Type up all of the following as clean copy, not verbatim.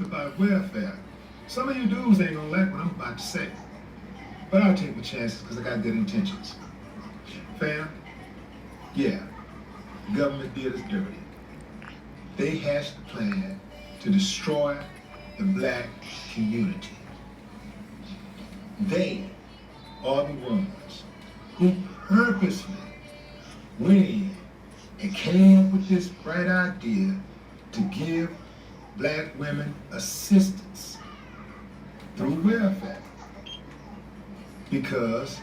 about welfare. Some of you dudes ain't gonna like what I'm about to say. But I'll take my chances because I got good intentions. Fam, yeah, the government did us dirty. They hatched a plan to destroy the black community. They are the ones who purposely went in and came up with this bright idea to give black women assistance through welfare. Because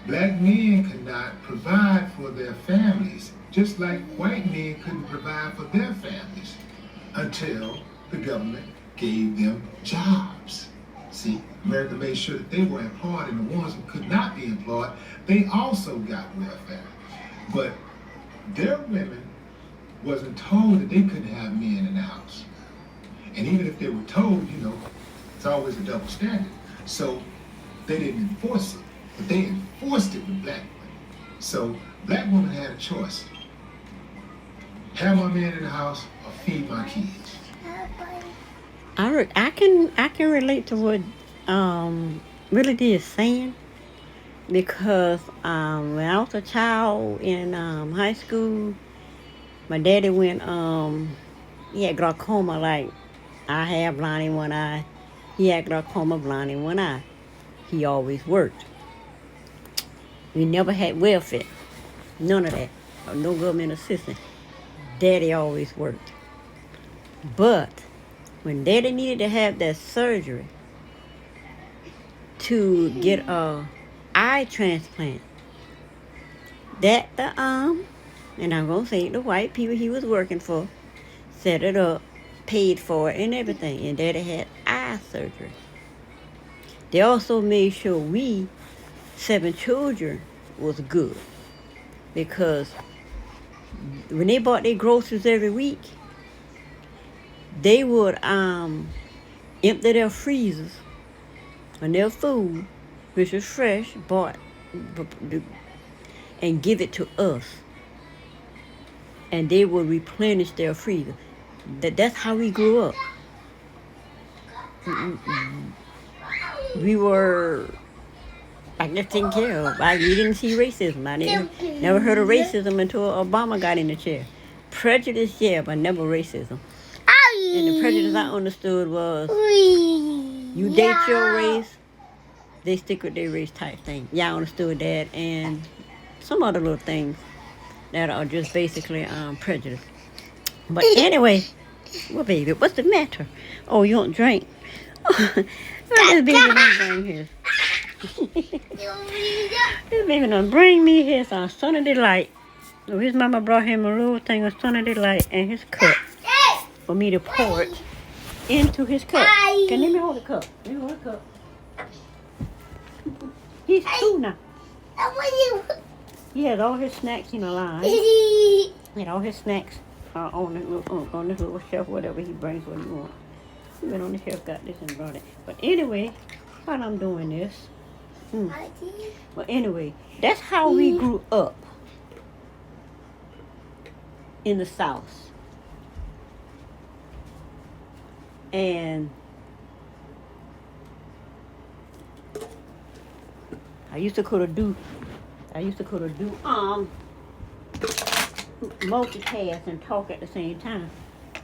black men could not provide for their families, just like white men couldn't provide for their families until the government gave them jobs. See, America made sure that they were employed, and the ones who could not be employed, they also got welfare. But their women wasn't told that they couldn't have men in the house. And even if they were told, it's always a double standard. So they didn't enforce it, but they enforced it with black women. So black women had a choice. Have my man in the house or feed my kids. I can relate to what Willie is saying, because when I was a child in high school, my daddy went he had glaucoma, like I have, blind in one eye. He had glaucoma, blind in one eye. He always worked. We never had welfare, none of that, or no government assistance. Daddy always worked. But when Daddy needed to have that surgery to get a eye transplant, that and I'm gonna say the white people he was working for set it up, paid for it and everything, and Daddy had eye surgery. They also made sure we 7 children was good, because when they bought their groceries every week, they would empty their freezers and their food, which was fresh, bought, and give it to us. And they would replenish their freezer. That's how we grew up. We were, I guess, taken care of. We didn't see racism. I never heard of racism until Obama got in the chair. Prejudice, yeah, but never racism. And the prejudice I understood was, you date your race, they stick with their race type thing. Yeah, I understood that, and some other little things that are just basically prejudice. But anyway, well, baby, what's the matter? Oh, you don't drink? This baby don't bring his. This baby don't bring me his Son of Delight. So his mama brought him a little thing of Son of Delight and his cup for me to pour it into his cup. Can let me hold the cup? Let me hold the cup. He's 2 now. He has all his snacks in a line. He had all his snacks on this little shelf, whatever he brings what he wants. He went on the shelf, got this and brought it. But anyway, while I'm doing this, well, anyway, that's how we grew up in the South. And I used to could do multitask and talk at the same time.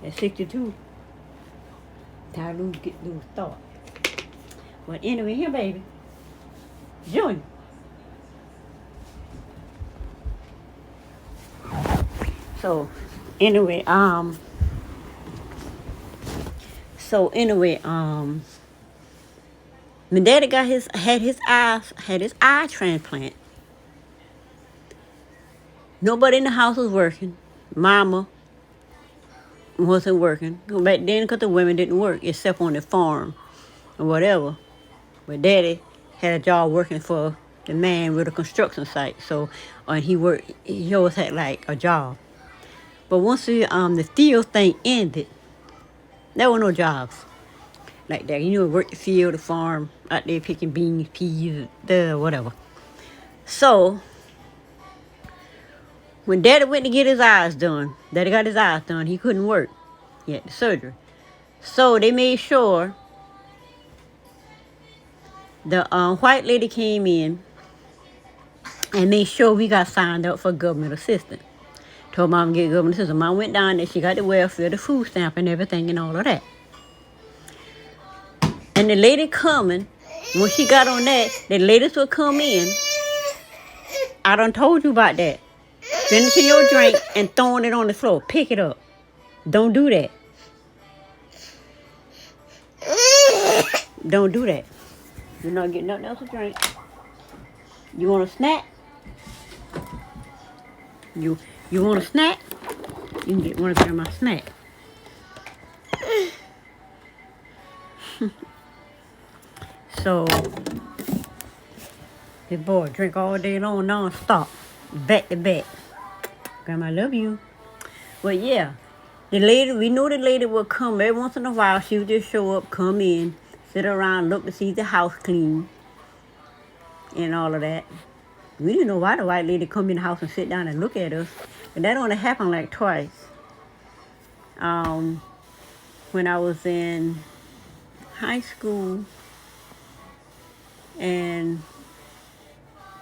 At 62, I lose thought. But anyway, here, baby, Junior. So anyway, my daddy had his eye transplant. Nobody in the house was working. Mama wasn't working. Back then, because the women didn't work except on the farm or whatever. But Daddy had a job working for the man with a construction site. So he always had like a job. But once the field thing ended, there were no jobs like that. Work the field, the farm, out there picking beans, peas, whatever. So when Daddy went to get his eyes done, Daddy got his eyes done, he couldn't work. He had the surgery. So they made sure the white lady came in and made sure we got signed up for government assistance. Told Mom to get government assistance. Mom went down there. She got the welfare, the food stamp, and everything, and all of that. And the lady coming, when she got on that, the ladies would come in. I done told you about that. Finishing your drink and throwing it on the floor. Pick it up. Don't do that. Don't do that. You're not getting nothing else to drink. You want a snack? You want a snack? You can get one of grandma's snack. So, this boy drink all day long, non-stop, back to back. Grandma, I love you. But yeah, the lady, we knew the lady would come every once in a while. She would just show up, come in, sit around, look to see the house clean, and all of that. We didn't know why the white lady come in the house and sit down and look at us. But that only happened like twice. When I was in high school, and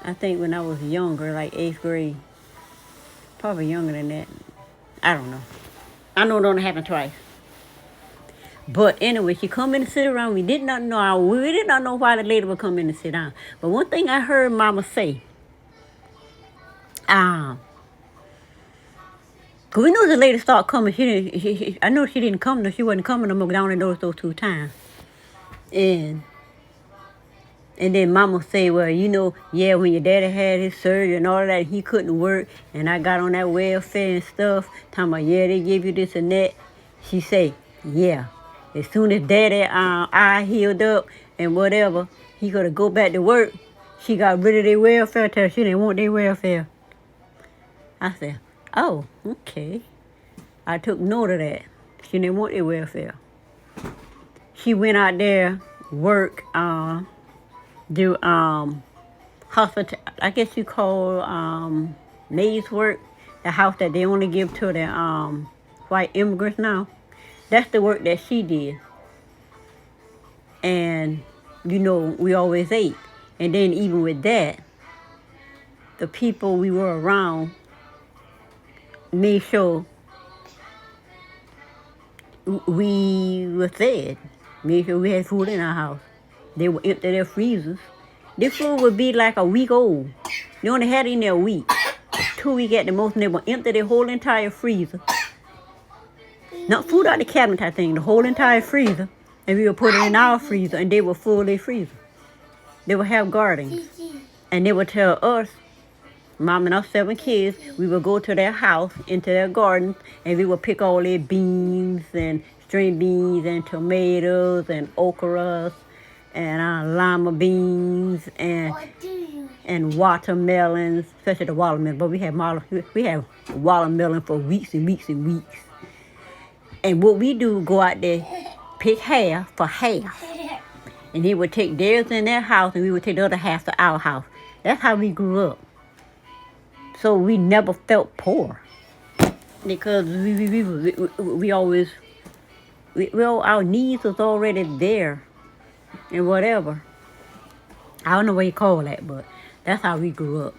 I think when I was younger, like 8th grade. Probably younger than that. I don't know. I know it only happened twice. But anyway, she come in and sit around. We did not know why the lady would come in and sit down. But one thing I heard Mama say, cause we knew the lady started coming. I know she didn't come. No, she wasn't coming no more down in those 2 times. And then Mama say, well, you know, yeah, when your daddy had his surgery and all of that, he couldn't work, and I got on that welfare and stuff, talking about, yeah, they give you this and that. She say, yeah, as soon as daddy eye healed up and whatever, he could go back to work. She got rid of their welfare, tell her she didn't want their welfare. I said, oh, okay. I took note of that. She didn't want their welfare. She went out there, work, do hospital, I guess you call maid's work, the house that they only give to the white immigrants now. That's the work that she did. And you know, we always ate. And then even with that, the people we were around made sure we were fed, made sure we had food in our house. They would empty their freezers. This food would be like a week old. They only had it in there a week. 2 weeks at the most, and they would empty their whole entire freezer. Not food out the cabinet type thing, the whole entire freezer. And we would put it in our freezer, and they would fill their freezer. They would have gardens. And they would tell us, Mom and our 7 kids, we would go to their house, into their garden, and we would pick all their beans and string beans and tomatoes and okras and lima beans and watermelons, especially the watermelon. But we have watermelon for weeks and weeks and weeks. And what we do, go out there, pick half for half, and they would take theirs in their house, and we would take the other half to our house. That's how we grew up. So we never felt poor, because we always, our needs was already there. And whatever. I don't know what you call that, but that's how we grew up.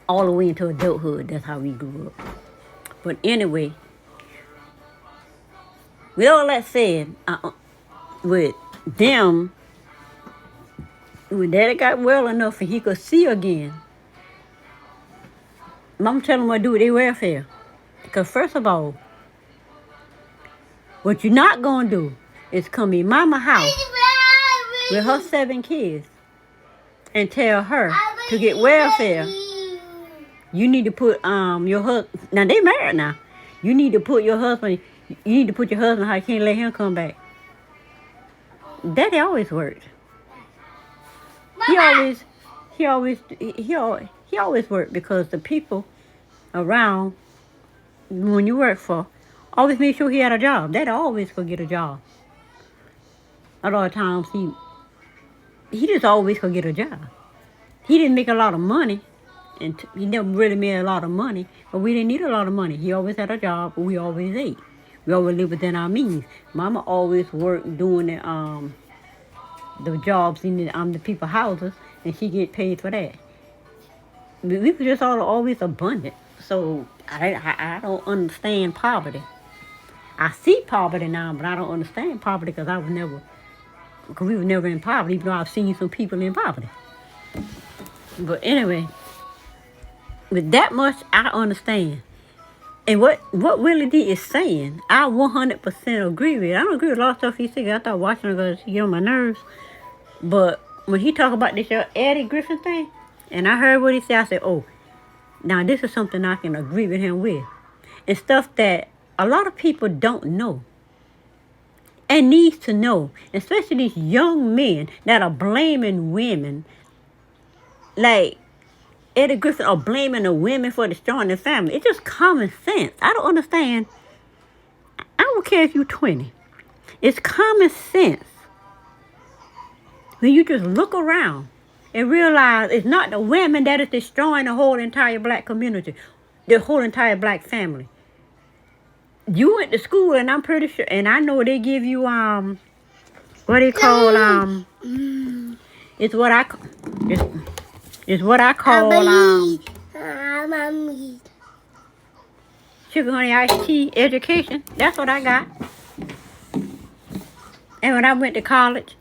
All the way into adulthood, that's how we grew up. But anyway, with all that said, with them, when Daddy got well enough and he could see again, Mom tell him what to do with their welfare. Because first of all, what you're not going to do is come in Mama's house with her 7 kids and tell her to get welfare. You need to put your husband, now they married now. You need to put your husband how you can't let him come back. Daddy always worked. He always worked, because the people around when you work for always made sure he had a job. Daddy always could get a job. A lot of times he just always could get a job. He didn't make a lot of money, and he never really made a lot of money, but we didn't need a lot of money. He always had a job, but we always ate. We always live within our means. Mama always worked doing the jobs in the people's houses, and she get paid for that. We were just always abundant. So I don't understand poverty. I see poverty now, but I don't understand poverty because we were never in poverty, even though I've seen some people in poverty. But anyway, with that much, I understand. And what Willie D is saying, I 100% agree with. I don't agree with a lot of stuff he said. I thought watching it because he get on my nerves. But when he talk about this Eddie Griffin thing, and I heard what he said, I said, oh, now this is something I can agree with him with. And stuff that a lot of people don't know and needs to know, especially these young men that are blaming women, like Eddie Griffin are blaming the women for destroying their family. It's just common sense. I don't understand. I don't care if you're 20. It's common sense. When you just look around and realize it's not the women that is destroying the whole entire black community, the whole entire black family. You went to school, and I'm pretty sure, and I know they give you what they call it's what I call sugar honey iced tea education. That's what I got. And when I went to college,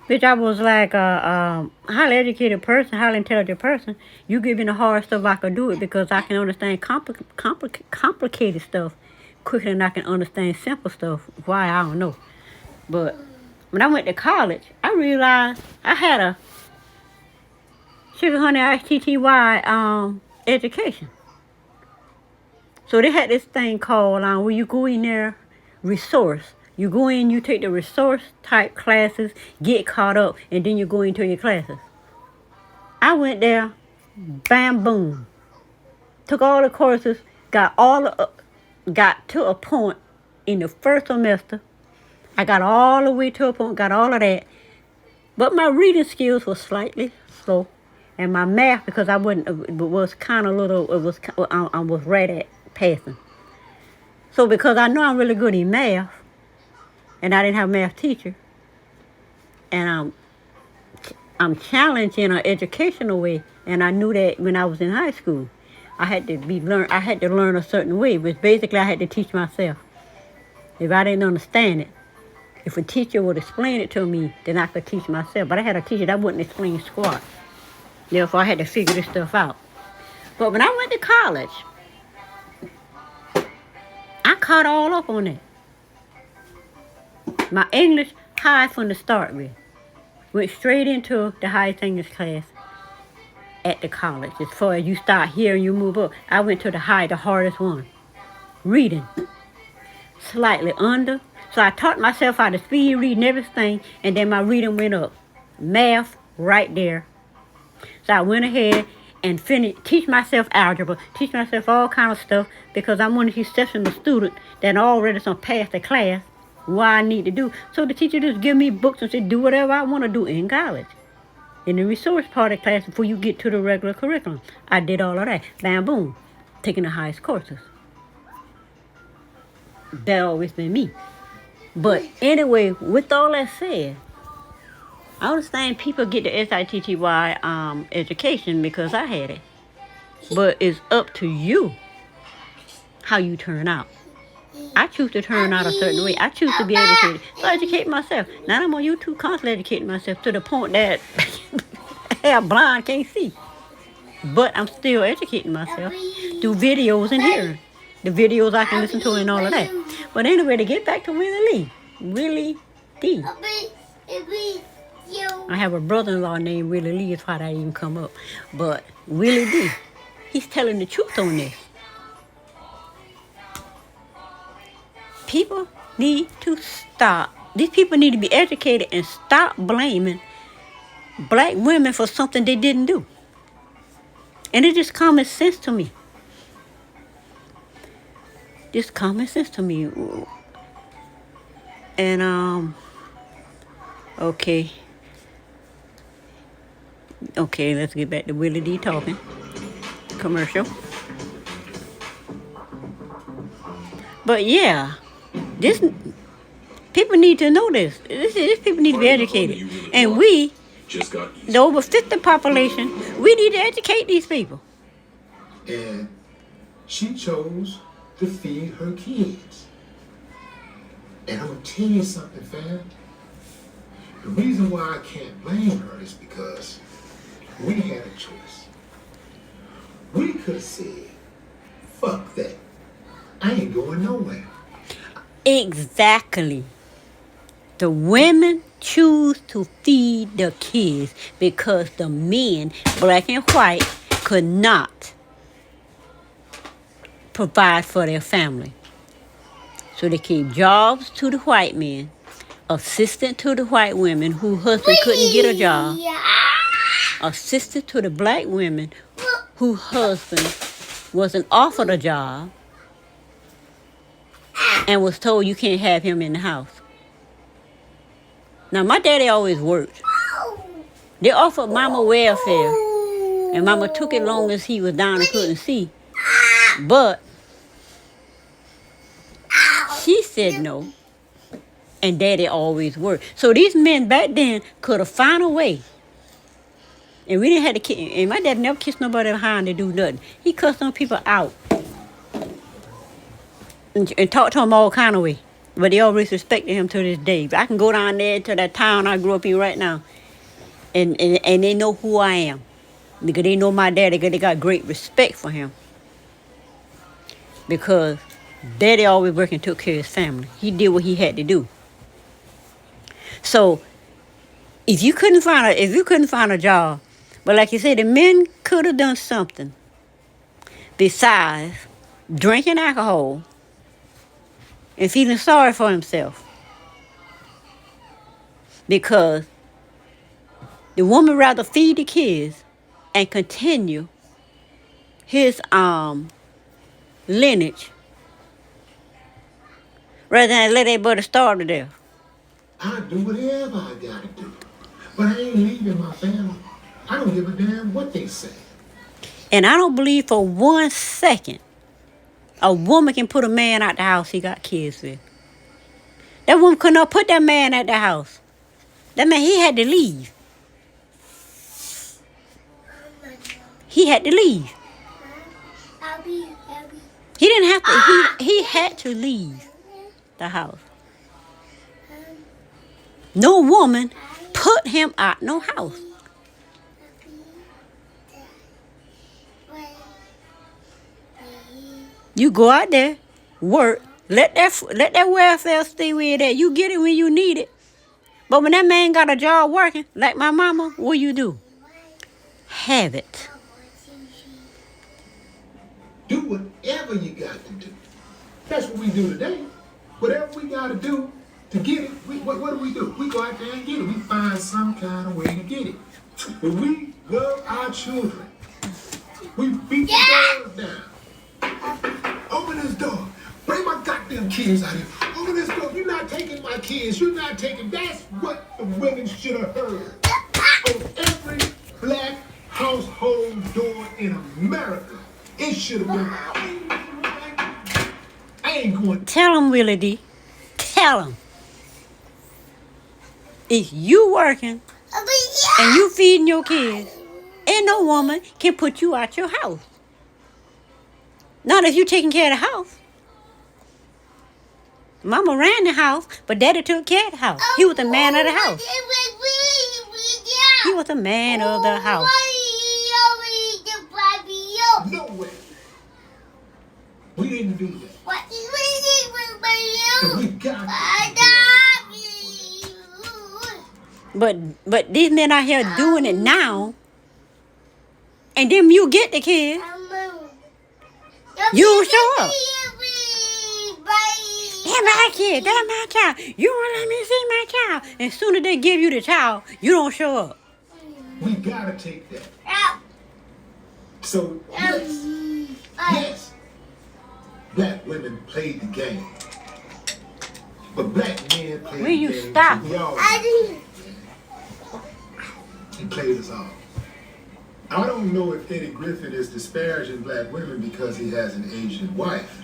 which I was like a highly educated person, highly intelligent person, you give me the hard stuff, I could do it because I can understand complicated stuff quicker than I can understand simple stuff. Why, I don't know. But when I went to college, I realized I had a sugar honey iced TTY education. So they had this thing called where you go in there, resource. You go in, you take the resource type classes, get caught up, and then you go into your classes. I went there, bam, boom. Took all the courses, got to a point in the first semester. I got all the way to a point, got all of that. But my reading skills were slightly slow. And my math, because I was kind of little, I was right at passing. So because I know I'm really good in math, and I didn't have a math teacher, and I'm challenged in an educational way, and I knew that when I was in high school, I had to learn a certain way, which basically I had to teach myself. If I didn't understand it, if a teacher would explain it to me, then I could teach myself. But I had a teacher that wouldn't explain squat. Therefore, I had to figure this stuff out. But when I went to college, I caught all up on that. My English high from the start with. Went straight into the highest English class at the college. As far as you start here and you move up, I went to the hardest one. Reading. Slightly under. So I taught myself how to speed read and everything, and then my reading went up. Math, right there. So I went ahead and teach myself algebra, teach myself all kind of stuff, because I'm one of these exceptional students that already passed the class, what I need to do. So the teacher just give me books and say, do whatever I want to do in college. In the resource part of class, before you get to the regular curriculum, I did all of that. Bam, boom. Taking the highest courses. That always been me. But anyway, with all that said, I understand people get the SITTY education because I had it. But it's up to you how you turn out. I choose to turn out a certain way. I choose to be educated. So I educate myself. Now I'm on YouTube constantly educating myself to the point that I'm blind, can't see. But I'm still educating myself through videos and hearing. The videos I can listen to and all of that. But anyway, to get back to Willie D. I have a brother-in-law named Willie Lee. That's why that even come up. But Willie D, he's telling the truth on this. People need to stop. These people need to be educated and stop blaming black women for something they didn't do. And it's just common sense to me. Just common sense to me. And, okay. Okay, let's get back to Willie D talking. Commercial. But yeah, This people need to know this. This people need to be educated, and we, the over 50 population, we need to educate these people. And she chose to feed her kids. And I'm gonna tell you something, fam. The reason why I can't blame her is because we had a choice. We could have said, fuck that. I ain't going nowhere. Exactly. The women choose to feed the kids because the men, black and white, could not provide for their family. So they gave jobs to the white men, assistant to the white women whose husband couldn't get a job, assistant to the black women whose husband wasn't offered a job and was told you can't have him in the house. Now, my daddy always worked. They offered mama welfare, and mama took it long as he was down and couldn't see. But she said no, and daddy always worked. So these men back then could have found a way. And we didn't have to kiss, and my dad never kissed nobody behind to do nothing. He cussed some people out and talked to them all kind of way. But they always respected him to this day. I can go down there to that town I grew up in right now, and they know who I am. Because they know my daddy, because they got great respect for him. Because daddy always worked and took care of his family. He did what he had to do. So if you couldn't find a job, but like you said, the men could have done something besides drinking alcohol and feeling sorry for himself. Because the woman rather feed the kids and continue his lineage rather than let everybody starve to death. I do whatever I gotta do. But I ain't leaving my family. I don't give a damn what they say. And I don't believe for 1 second a woman can put a man out the house he got kids with. That woman could not put that man at the house. That man, he had to leave. He had to leave. He didn't have to, he had to leave the house. No woman put him out no house. You go out there, work, let that welfare stay where it at. You get it when you need it. But when that man got a job working, like my mama, what you do? Have it. Do whatever you got to do. That's what we do today. Whatever we got to do to get it, what do? We go out there and get it. We find some kind of way to get it. But we love our children. We beat the doors down. Open this door. Bring my goddamn kids out here. Open this door. You're not taking my kids. You're not taking. That's what the women should have heard. On every black household door in America. It should have been. I ain't going. Tell him, Willie D. Tell him. If you working and you feeding your kids, ain't no woman can put you out your house. Not if you taking care of the house. Mama ran the house, but daddy took care of the house. He was the man of the house. He was the man of the house. No way. We didn't do that. And we got But these men out here doing it now, and then you get the kid, you don't show up. That's my kid, that's my child. You won't let me see my child. And as soon as they give you the child, you don't show up. We gotta take that. So yes, black women played the game, but black men played Will the you game. stop? We all he played us all. I don't know if Eddie Griffin is disparaging black women because he has an Asian wife,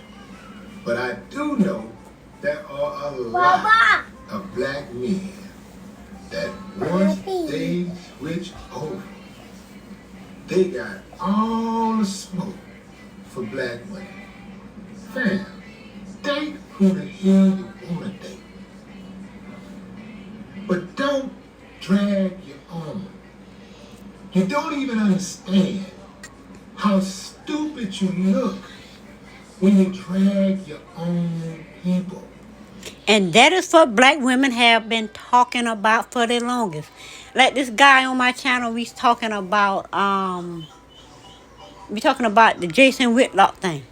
but I do know there are a lot of black men that once they switch over, they got all the smoke for black women. Fam, date who the hell you wanna date. But don't drag your own. You don't even understand how stupid you look when you drag your own people. And that is what black women have been talking about for the longest. Like this guy on my channel, we talking about the Jason Whitlock thing.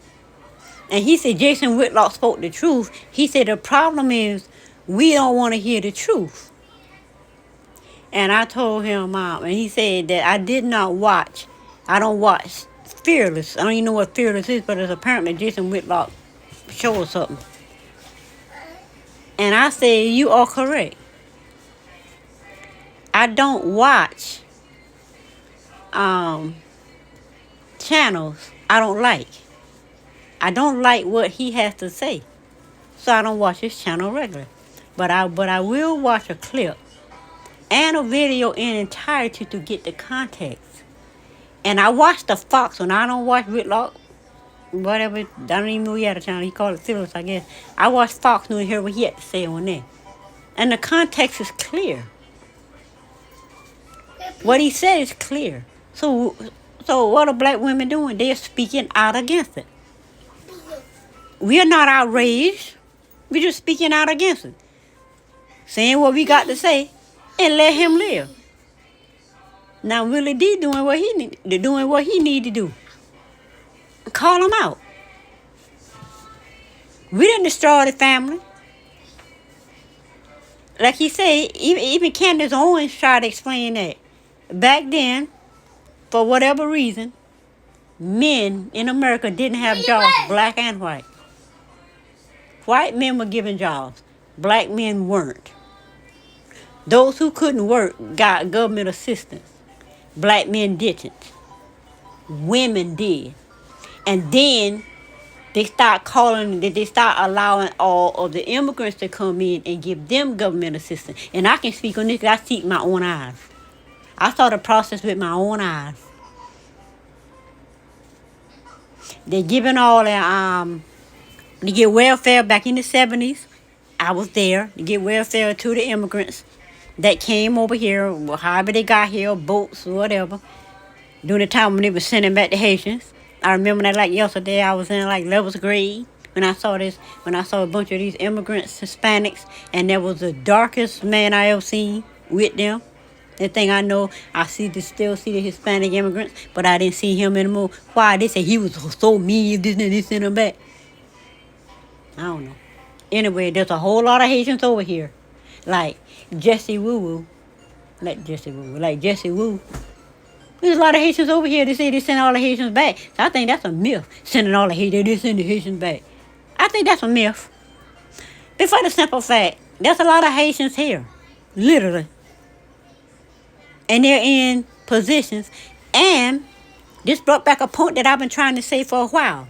And he said Jason Whitlock spoke the truth. He said the problem is we don't want to hear the truth. And I told him, and he said that I don't watch Fearless. I don't even know what Fearless is, but it's apparently Jason Whitlock show or something. And I said, you are correct. I don't watch channels I don't like. I don't like what he has to say. So I don't watch his channel regularly. But I will watch a clip and a video in entirety to get the context. And I watch the Fox one. I don't watch Whitlock, whatever. I don't even know he had a channel. He called it Phyllis, I guess. I watch Fox News and hear what he had to say on there. And the context is clear. What he said is clear. So what are black women doing? They're speaking out against it. We are not outraged. We're just speaking out against it. Saying what we got to say and let him live. Now Willie D doing what he need to do. Call him out. We didn't destroy the family. Like he said, even Candace Owens tried to explain that. Back then, for whatever reason, men in America didn't have jobs, black and white. White men were given jobs. Black men weren't. Those who couldn't work got government assistance. Black men didn't. Women did. And then they start allowing all of the immigrants to come in and give them government assistance. And I can speak on this because I see it with my own eyes. I saw the process with my own eyes. They're giving all their to get welfare back in the 70s. I was there to get welfare to the immigrants that came over here, however they got here, boats or whatever, during the time when they were sending back the Haitians. I remember that like yesterday. I was in like 11th grade when I saw a bunch of these immigrants, Hispanics, and there was the darkest man I ever seen with them. The thing I know, still see the Hispanic immigrants, but I didn't see him anymore. Why? They say he was so mean, this and this, send him back. I don't know. Anyway, there's a whole lot of Haitians over here. Like Jesse Woo. Like Jesse Woo. There's a lot of Haitians over here. They say they send all the Haitians back. So I think that's a myth. Sending all the Haitians, they send the Haitians back. I think that's a myth. But for the simple fact, there's a lot of Haitians here. Literally. And they're in positions. And this brought back a point that I've been trying to say for a while.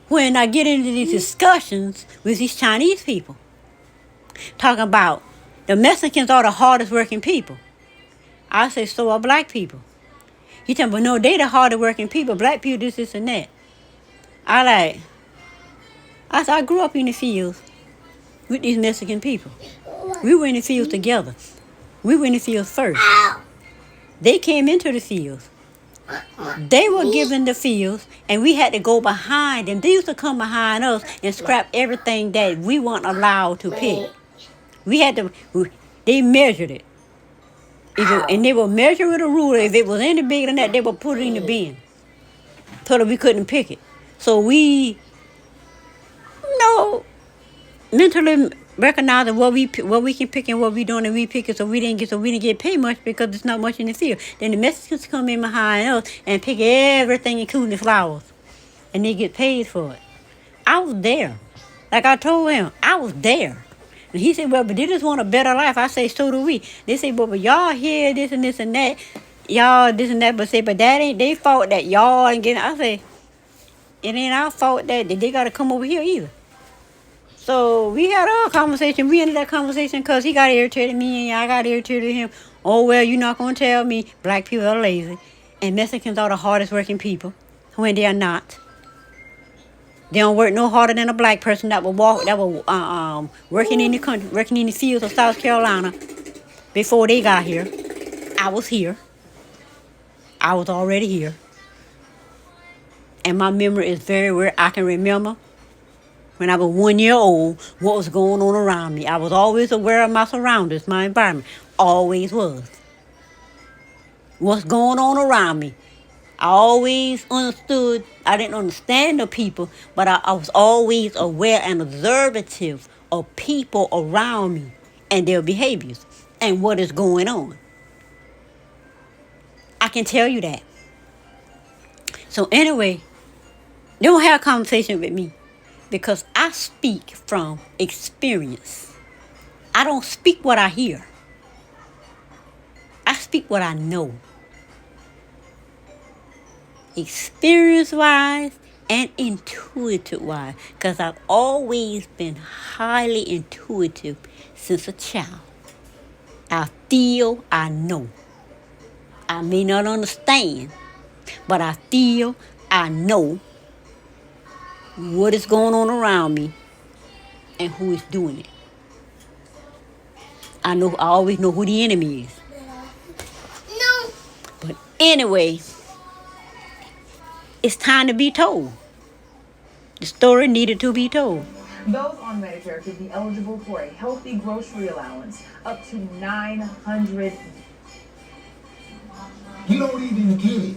When I get into these discussions with these Chinese people, talking about the Mexicans are the hardest working people. I say, so are black people. He tell me, but no, they the hardest working people. Black people, this, and that. I said, I grew up in the fields with these Mexican people. We were in the fields together. We were in the fields first. They came into the fields. They were given the fields, and we had to go behind them. They used to come behind us and scrap everything that we weren't allowed to pick. They measured it. And they would measure with a ruler. If it was any bigger than that, they would put it in the bin so that we couldn't pick it. So we, mentally recognizing what we can pick and what we don't, and we pick it, so we didn't get paid much because there's not much in the field. Then the Mexicans come in behind us and pick everything, including the flowers, and they get paid for it. I was there. Like I told him, I was there. And he said, well, but they just want a better life. I say, so do we. They say, but y'all here, this and this and that. Y'all this and that, but that ain't their fault that y'all ain't getting. I say, it ain't our fault that they got to come over here either. So we had our conversation. We ended that conversation because he got irritated at me and I got irritated at him. Oh, well, you're not going to tell me black people are lazy and Mexicans are the hardest working people when they are not. They don't work no harder than a black person that was working in the country, working in the fields of South Carolina before they got here. I was here. I was already here. And my memory is very weird. I can remember when I was 1 year old what was going on around me. I was always aware of my surroundings, my environment. Always was. What's going on around me. I always understood, I didn't understand the people, but I was always aware and observative of people around me and their behaviors and what is going on. I can tell you that. So anyway, don't have a conversation with me because I speak from experience. I don't speak what I hear. I speak what I know. Experience-wise and intuitive-wise, because I've always been highly intuitive since a child. I feel, I know. I may not understand, but I feel, I know what is going on around me and who is doing it. I always know who the enemy is. No. But anyway, it's time to be told. The story needed to be told. Those on Medicare could be eligible for a healthy grocery allowance up to $900. You don't even get it.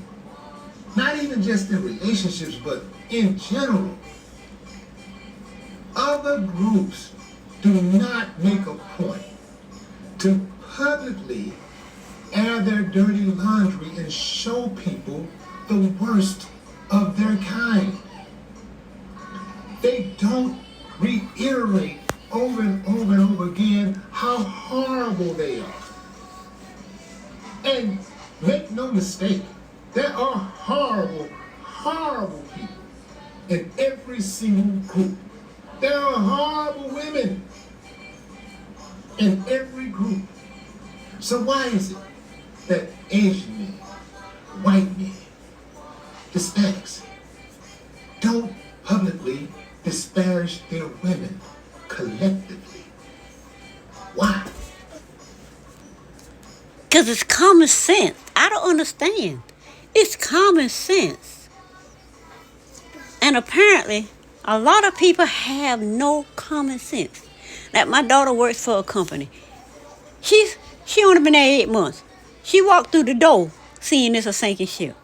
Not even just in relationships, but in general. Other groups do not make a point to publicly air their dirty laundry and show people the worst of their kind. They don't reiterate over and over and over again how horrible they are. And make no mistake, there are horrible, horrible people in every single group. There are horrible women in every group. So why is it that Asian men, white men, Hispanics don't publicly disparage their women collectively? Why? Because it's common sense. I don't understand. It's common sense. And apparently, a lot of people have no common sense. Like my daughter works for a company. She only been there 8 months. She walked through the door seeing it's a sinking ship.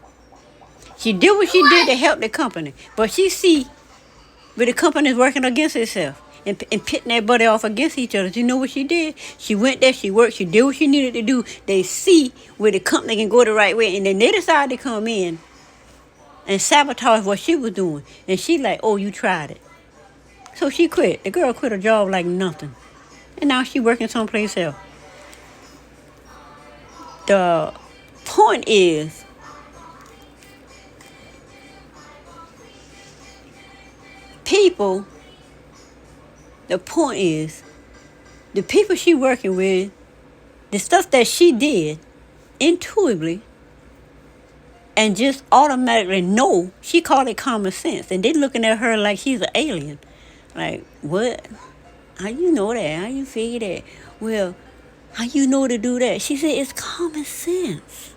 She did what she did to help the company. But she see where the company is working against itself and pitting everybody off against each other. You know what she did? She went there, she worked, she did what she needed to do. They see where the company can go the right way. And then they decided to come in and sabotage what she was doing. And she like, oh, you tried it. So she quit. The girl quit her job like nothing. And now she working someplace else. The point is, the point is, the people she working with, the stuff that she did intuitively and just automatically know, she called it common sense. And they looking at her like she's an alien. Like, what? How you know that? How you figure that? Well, how you know to do that? She said, it's common sense.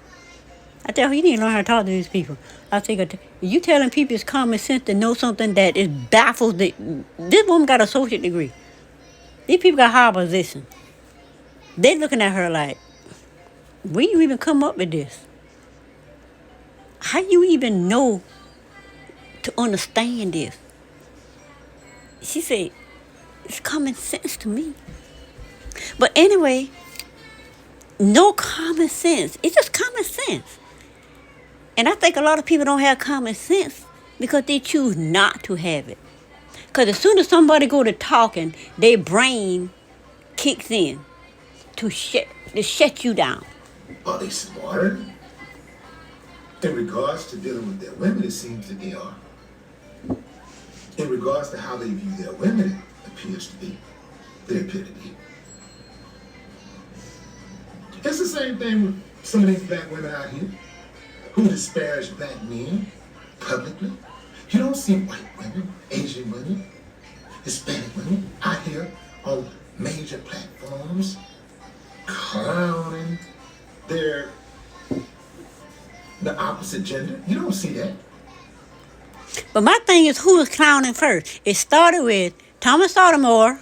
I tell her, you need to learn how to talk to these people. I think, you telling people it's common sense to know something that is baffles. This woman got an associate degree. These people got high position. They looking at her like, where you even come up with this? How you even know to understand this? She said, it's common sense to me. But anyway, no common sense. It's just common sense. And I think a lot of people don't have common sense because they choose not to have it. Because as soon as somebody go to talking, their brain kicks in to shut you down. Are they smarter? In regards to dealing with their women, it seems that they are. In regards to how they view their women, it appears to be. They appear to be. It's the same thing with some of these black women out here who disparage black men publicly. You don't see white women, Asian women, Hispanic women out here on major platforms clowning the opposite gender. You don't see that. But my thing is, who was clowning first? It started with Thomas Sotomayor,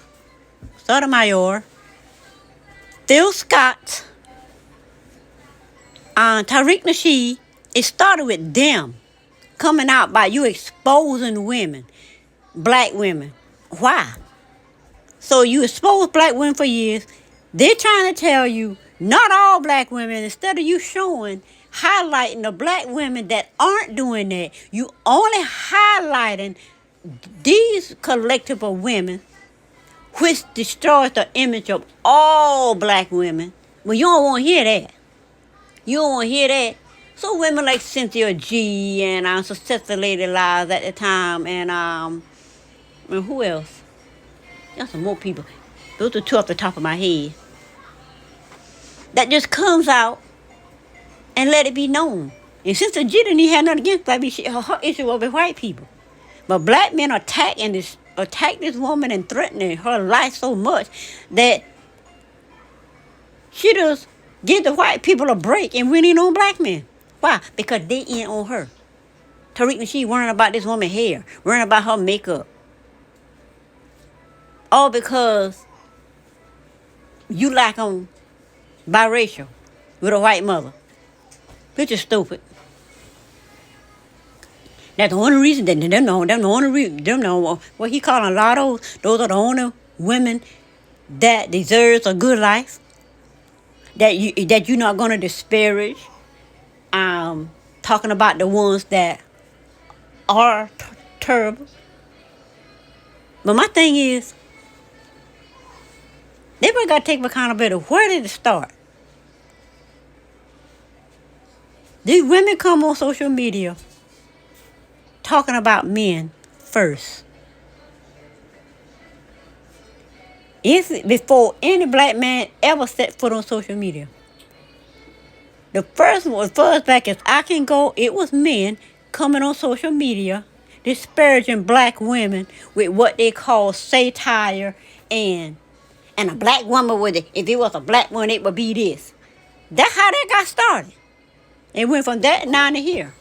Phil Scott, Tariq Nasheed. It started with them coming out by you exposing women, black women. Why? So you expose black women for years. They're trying to tell you not all black women. Instead of you highlighting the black women that aren't doing that, you only highlighting these collective of women, which destroys the image of all black women. Well, you don't want to hear that. You don't want to hear that. So women like Cynthia G and Successful Lady Lives at the time, and who else? There's some more people. Those are two off the top of my head. That just comes out and let it be known. And Sister G didn't even have nothing against black people. Her issue was with white people. But black men attack this woman and threatening her life so much that she just give the white people a break and went in on black men. Why? Because they in on her. Tariq Nasheed worrying about this woman's hair, worrying about her makeup. All because you like them biracial with a white mother. Which is stupid. That's the only reason that them know what he calling a lot of those are the only women that deserves a good life. That you're not gonna disparage. Talking about the ones that are terrible. But my thing is, everybody got to take accountability. Where did it start? These women come on social media talking about men first. Before any black man ever set foot on social media. The first back as I can go, it was men coming on social media disparaging black women with what they call satire and a black woman with it. If it was a black one, it would be this. That's how that got started. It went from that now to here.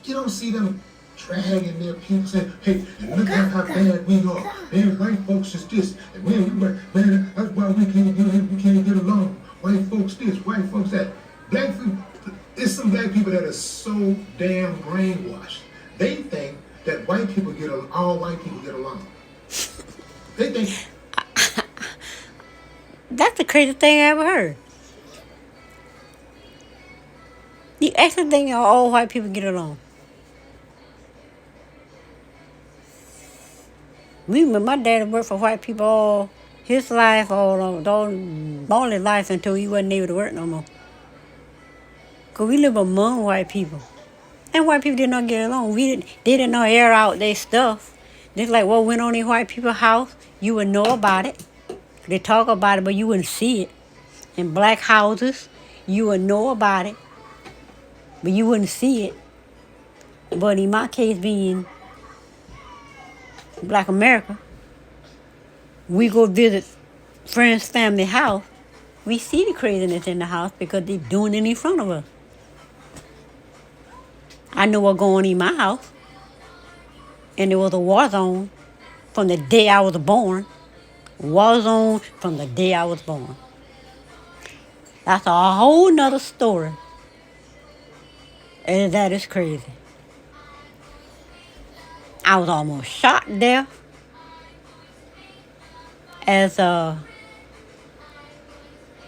You don't see them dragging their people saying, hey, look at how bad we are. Man, white folks is this. And man, that's why we can't get along. White folks this, white folks that. Black people, there's some black people that are so damn brainwashed. They think that all white people get along. They think. That's the craziest thing I ever heard. You actually think all white people get along? My dad worked for white people all his life, all his life until he wasn't able to work no more. Because we live among white people. And white people did not get along. They didn't know air out their stuff. Just like what went on in white people's house, you would know about it. They talk about it, but you wouldn't see it. In black houses, you would know about it, but you wouldn't see it. But in my case, being Black America, we go visit friends' family house. We see the craziness in the house because they're doing it in front of us. I know what's going on in my house. And it was a war zone from the day I was born. War zone from the day I was born. That's a whole nother story. And that is crazy. I was almost shot there as a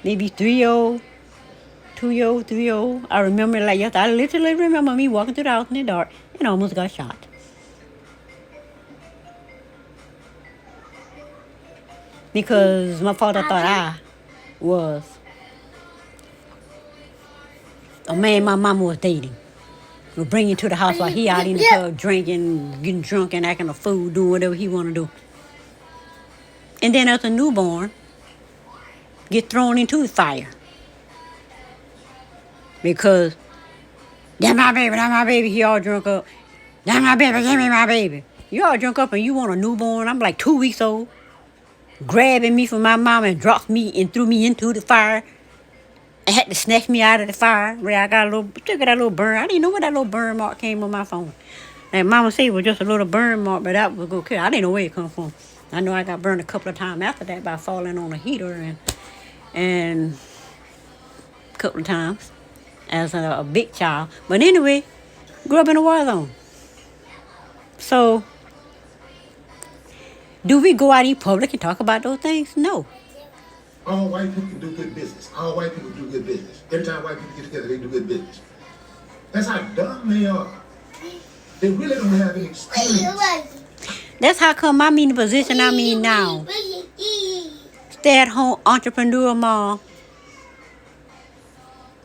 maybe 3-year-old, 2-year-old, 3-year-old. I remember it like yesterday. I literally remember me walking through the house in the dark and almost got shot. Because my father thought I was a man my mama was dating. Or bring you to the house while he out in the club drinking, getting drunk and acting a fool, doing whatever he want to do. And then as a newborn, get thrown into the fire. Because, that's my baby, he all drunk up. That's my baby, give me my baby. You all drunk up and you want a newborn, I'm like 2 weeks old, grabbing me from my mama and dropped me and threw me into the fire. And had to snatch me out of the fire where I got still got that little burn. I didn't know where that little burn mark came on my phone. And mama said it was just a little burn mark, but that was okay. I didn't know where it come from. I know I got burned a couple of times after that by falling on a heater and a couple of times as a big child. But anyway, grew up in a war zone. So, do we go out in public and talk about those things? No. All white people do good business. All white people do good business. Every time white people get together, they do good business. That's how dumb they are. They really don't have any experience. That's how come I'm in the position I'm in now. Stay-at-home entrepreneur mom.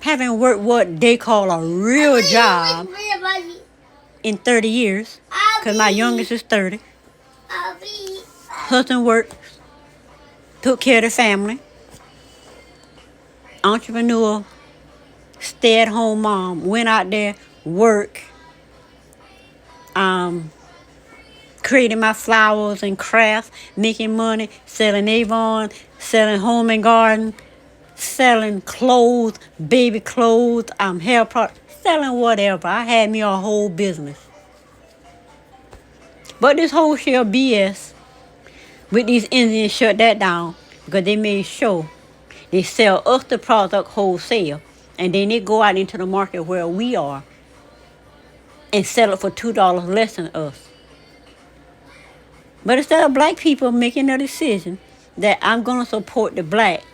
Having worked what they call a real job in 30 years. Because my youngest is 30. Husband worked. Took care of the family. Entrepreneur. Stay-at-home mom. Went out there. Work. Creating my flowers and crafts. Making money. Selling Avon. Selling home and garden. Selling clothes. Baby clothes. Hair products. Selling whatever. I had me a whole business. But this whole share BS with these Indians shut that down because they made sure they sell us the product wholesale and then they go out into the market where we are and sell it for $2 less than us. But instead of black people making a decision that I'm going to support the black,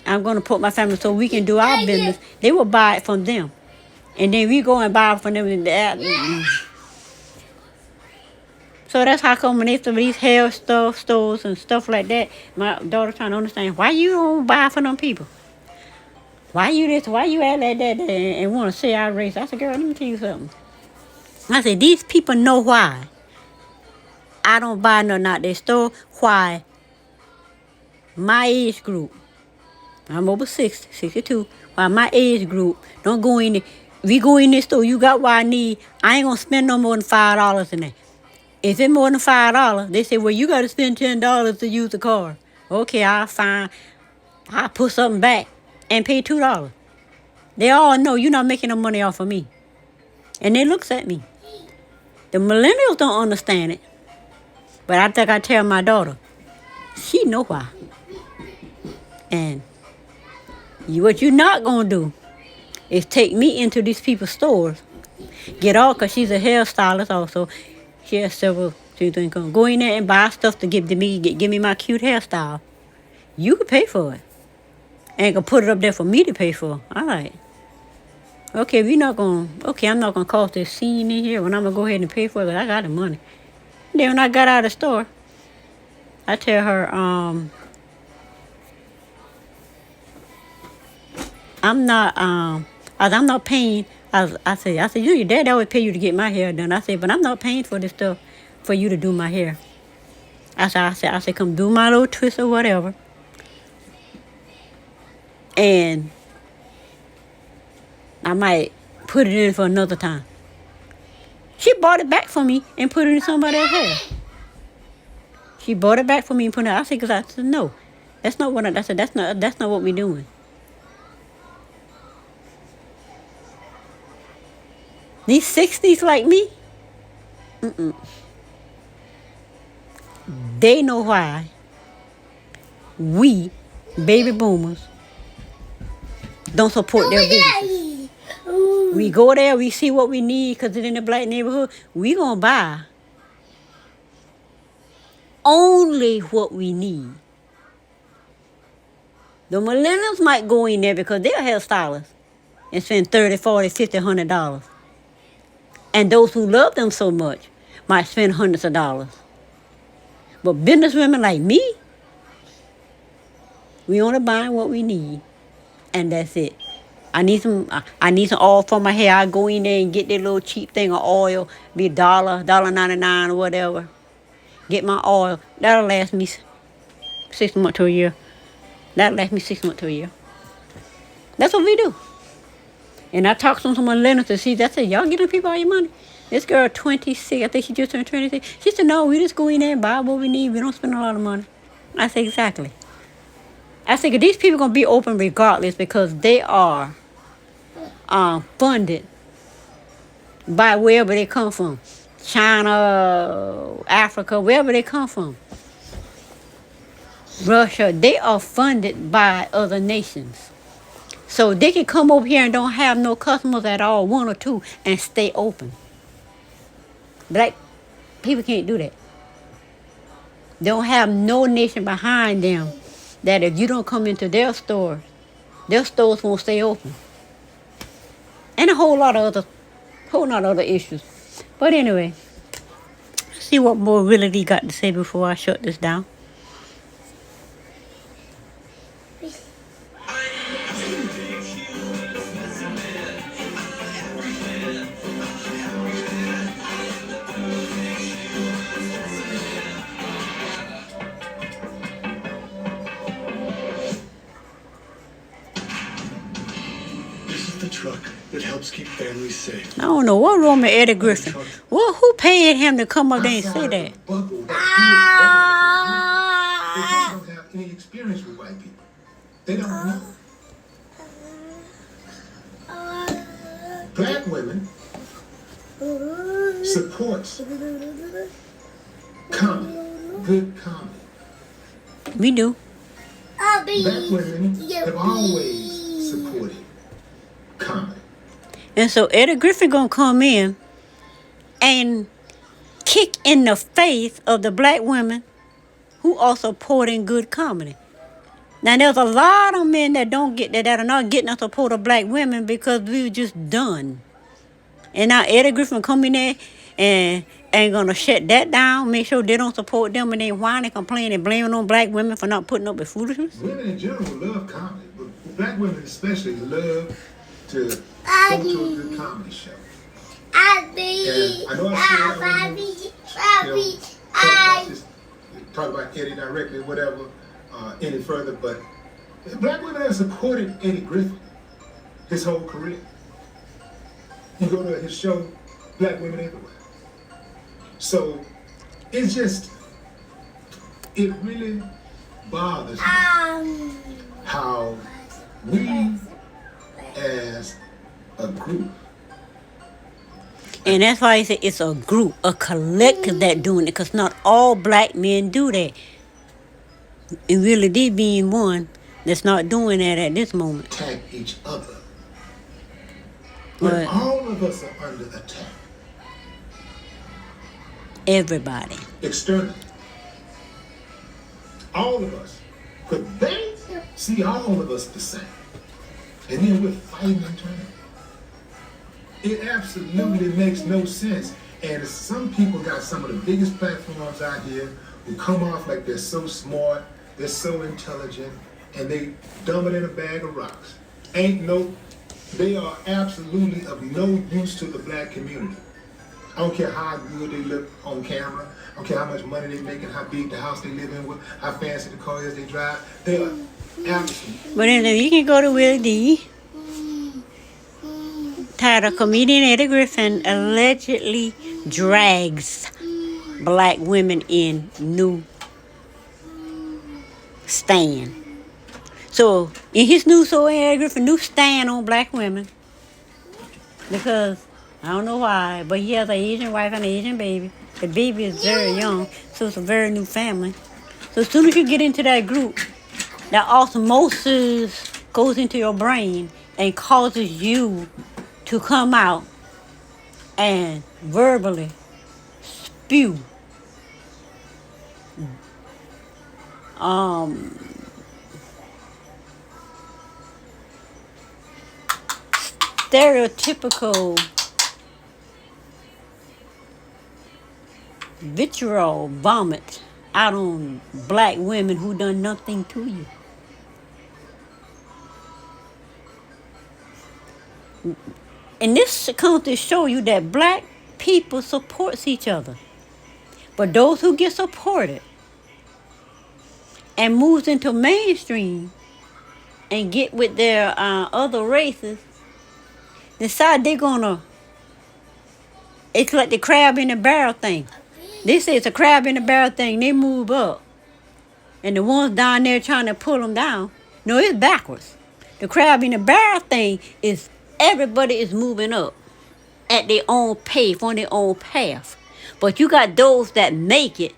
I'm going to put my family so we can do our business, they will buy it from them. And then we go and buy it from them. So that's how come when they some of these hair stores and stuff like that, my daughter trying to understand, why you don't buy from them people? Why you this? Why you act like that and want to say our race? I said, girl, let me tell you something. I said, these people know why I don't buy nothing out their store. Why my age group, I'm over 60, 62, why my age group don't go in there. We go in this store, you got what I need. I ain't going to spend no more than $5 in there. If it's more than $5, they say, well, you got to spend $10 to use the car. Okay, I'll put something back and pay $2. They all know you're not making no money off of me. And they looks at me. The millennials don't understand it. But I think I tell my daughter, she know why. And what you're not going to do is take me into these people's stores. Get all, because she's a hairstylist also. She has several income. Go in there and buy stuff to give me my cute hairstyle. You can pay for it. And can put it up there for me to pay for. All right. Okay, I'm not going to cause this scene in here when I'm going to go ahead and pay for it because I got the money. Then when I got out of the store, I tell her, I'm not paying. I said, your dad always pay you to get my hair done. I said, but I'm not paying for this stuff for you to do my hair. I said, come do my little twist or whatever. And I might put it in for another time. She bought it back for me and put it in somebody else's hair. She bought it back for me and put it. I said, no, that's not what I said. That's not what we're doing. These 60s like me, they know why we, baby boomers, don't support their businesses. We go there, we see what we need because it's in the black neighborhood. We gonna buy only what we need. The millennials might go in there because they're hairstylists and spend $30, $40, $50, $100. And those who love them so much might spend hundreds of dollars. But business women like me, we only buy what we need. And that's it. I need some oil for my hair. I go in there and get that little cheap thing of oil, be $1.99 or whatever. Get my oil. That'll last me 6 months to a year. That'll last me 6 months to a year. That's what we do. And I talked to some millennials to see. I said, y'all giving people all your money? This girl 26, I think she just turned 26. She said, no, we just go in there and buy what we need. We don't spend a lot of money. I said, exactly. I said, these people going to be open regardless because they are funded by wherever they come from. China, Africa, wherever they come from. Russia, they are funded by other nations. So they can come over here and don't have no customers at all, one or two, and stay open. Black people can't do that. They don't have no nation behind them that if you don't come into their stores won't stay open. And a whole lot of other issues. But anyway, see what more Willie got to say before I shut this down. Truck that helps keep families safe. I don't know what wrong with Eddie Griffin. Well, who paid him to come up there and say that? They don't have any experience with white people. They don't know. Black women supports comedy, good comedy. We do. Black women have always supported comedy. And so Eddie Griffin gonna come in and kick in the face of the black women who are supporting good comedy. Now there's a lot of men that don't get that are not getting the support of black women because we were just done. And now Eddie Griffin come in there and ain't gonna shut that down, make sure they don't support them, and they whine and complain and blaming on black women for not putting up with foolishness. Women in general love comedy, but black women especially love to go to a good comedy show. And I know I said talk about Eddie directly, whatever, any further, but black women have supported Eddie Griffin his whole career. You go to his show, black women everywhere. So it's just, it really bothers me how we as a group. And that's why I say it's a group, a collective that doing it, because not all black men do that. And really did being one that's not doing that at this moment. Attack each other. But all of us are under attack. Everybody. Externally. All of us. But they see all of us the same. And then we're fighting internally. It absolutely makes no sense. And some people got some of the biggest platforms out here who come off like they're so smart, they're so intelligent, and they dumb it in a bag of rocks. They are absolutely of no use to the black community. I don't care how good they look on camera. I don't care how much money they make and how big the house they live in with, how fancy the car is they drive. They are absolutely. But anyway, you can go to Willie D. Titled Comedian Eddie Griffin allegedly drags black women in new stand. So in his new Eddie Griffin new stand on black women, because I don't know why, but he has an Asian wife and an Asian baby. The baby is very young, so it's a very new family. So as soon as you get into that group, that osmosis goes into your brain and causes you to come out and verbally spew stereotypical vitriol vomit out on black women who done nothing to you. And this comes to show you that black people supports each other. But those who get supported and moves into mainstream and get with their other races, decide they're gonna, it's like the crab in the barrel thing. They say it's a crab in the barrel thing. They move up. And the ones down there trying to pull them down, no, it's backwards. The crab in the barrel thing is everybody is moving up at their own pace, on their own path. But you got those that make it,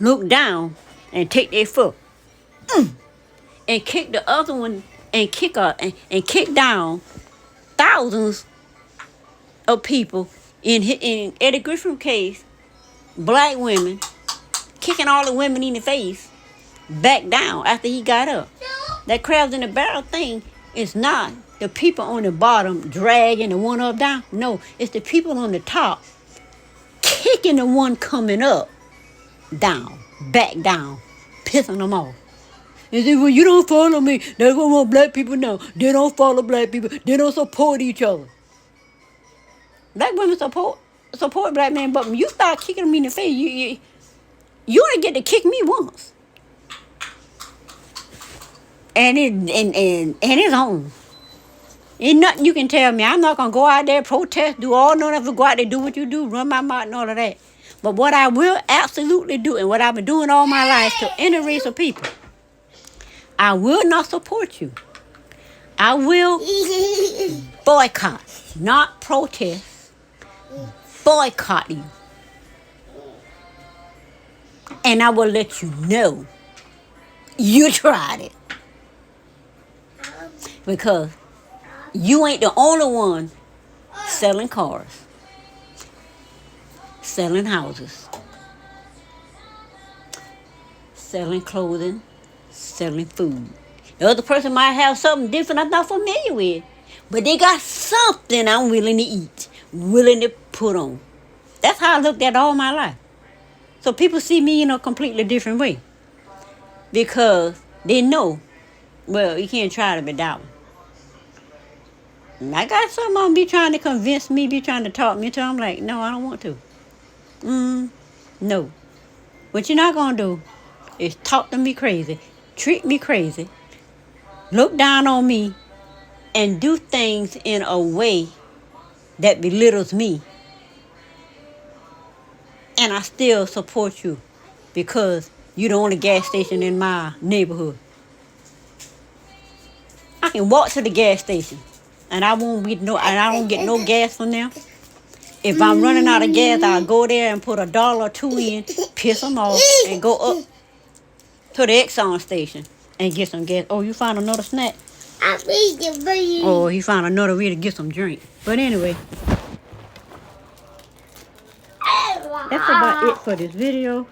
look down, and take their foot, and kick the other one, and kick up, and kick down thousands of people. In Eddie Griffin case, black women kicking all the women in the face back down after he got up. That crabs in the barrel thing is not the people on the bottom dragging the one up down. No, it's the people on the top kicking the one coming up down, back down, pissing them off. And say, well, you don't follow me. That's what most black people know. They don't follow black people. They don't support each other. Black women support black men, but when you start kicking them in the face, you only get to kick me once. And it's on. Ain't nothing you can tell me. I'm not gonna go out there, protest, do all none of it, go out there, do what you do, run my mouth and all of that. But what I will absolutely do, and what I've been doing all my life to any race of people, I will not support you. I will boycott, not protest. Boycott you. And I will let you know you tried it. Because you ain't the only one selling cars, selling houses, selling clothing, selling food. The other person might have something different I'm not familiar with, but they got something I'm willing to eat, willing to put on. That's how I looked at all my life. So people see me in a completely different way because they know, well, you can't try to be that one. And I got some of them be trying to convince me, be trying to talk me to. I'm like, no, I don't want to. No. What you're not going to do is talk to me crazy, treat me crazy, look down on me, and do things in a way that belittles me. And I still support you because you're the only gas station in my neighborhood. I can walk to the gas station and I don't get no gas from them. If I'm running out of gas, I'll go there and put $1 or $2 in, piss them off, and go up to the Exxon station and get some gas. Oh, you found another snack? Oh, he found another way to get some drink. But anyway, that's about it for this video.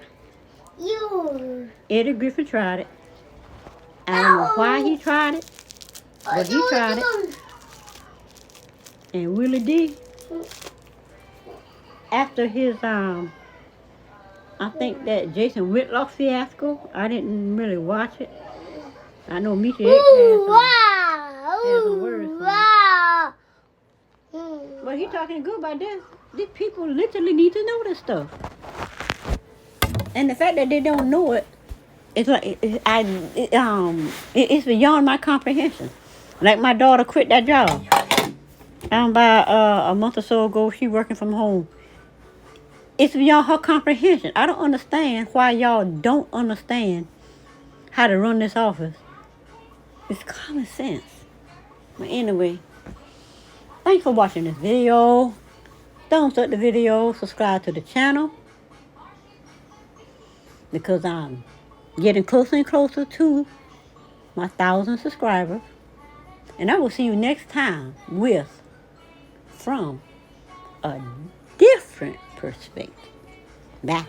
Eddie Griffin tried it. I don't know why he tried it, but he tried it. And Willie D, after his I think that Jason Whitlock fiasco, I didn't really watch it. I know Misha X has some words for me. But he talking good about this. These people literally need to know this stuff. And the fact that they don't know it, it's like it's beyond my comprehension. Like my daughter quit that job. About a month or so ago, she working from home. It's beyond her comprehension. I don't understand why y'all don't understand how to run this office. It's common sense. But anyway, thanks for watching this video. Thumbs up the video, subscribe to the channel. Because I'm getting closer and closer to my 1,000 subscribers. And I will see you next time from a different perspective. Bye.